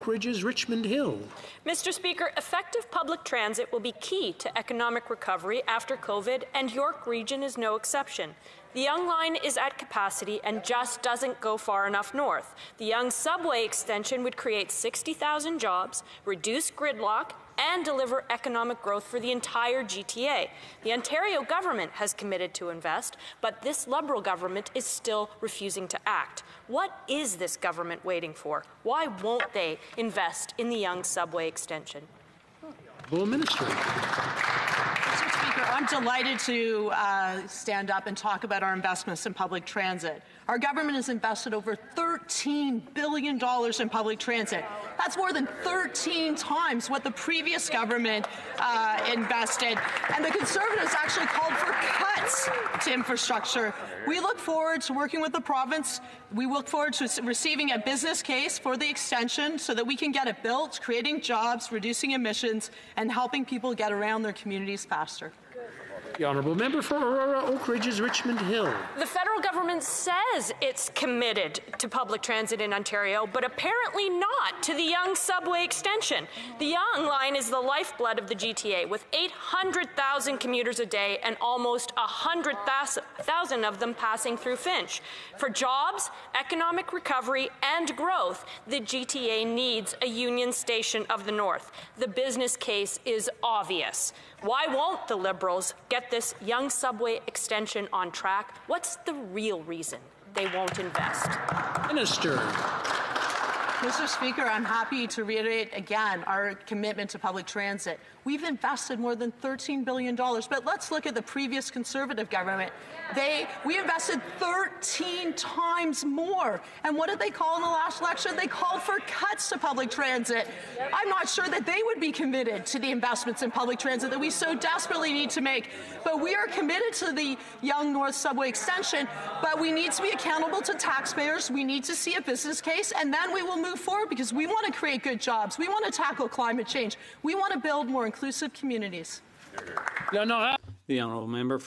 Ridge's Richmond Hill. Mr. Speaker, effective public transit will be key to economic recovery after COVID, and York Region is no exception. The Yonge line is at capacity and just doesn't go far enough north. The Yonge Subway Extension would create 60,000 jobs, reduce gridlock, and deliver economic growth for the entire GTA. The Ontario government has committed to invest, but this Liberal government is still refusing to act. What is this government waiting for? Why won't they invest in the Yonge Subway Extension? Minister. Mr. Speaker, I'm delighted to stand up and talk about our investments in public transit. Our government has invested over $13 billion in public transit. That's more than 13 times what the previous government invested. And the Conservatives actually called for cuts to infrastructure. We look forward to working with the province. We look forward to receiving a business case for the extension so that we can get it built, creating jobs, reducing emissions, and helping people get around their communities faster. The honourable member for Aurora Oak Ridge's Richmond Hill. The federal government says it's committed to public transit in Ontario, but apparently not to the Yonge Subway Extension. The Yonge line is the lifeblood of the GTA, with 800,000 commuters a day and almost 100,000 of them passing through Finch. For jobs, economic recovery, and growth, the GTA needs a Union Station of the North. The business case is obvious. Why won't the Liberals get this Yonge Subway Extension on track? What's the real reason they won't invest? Minister. Mr. Speaker, I'm happy to reiterate again our commitment to public transit. We've invested more than $13 billion, but let's look at the previous Conservative government. We invested 13 times more. And what did they call in the last election? They called for cuts to public transit. I'm not sure that they would be committed to the investments in public transit that we so desperately need to make. But we are committed to the Yonge North Subway Extension, but we need to be accountable to taxpayers. We need to see a business case, and then we will move forward because we want to create good jobs. We want to tackle climate change. We want to build more inclusive communities. The honourable member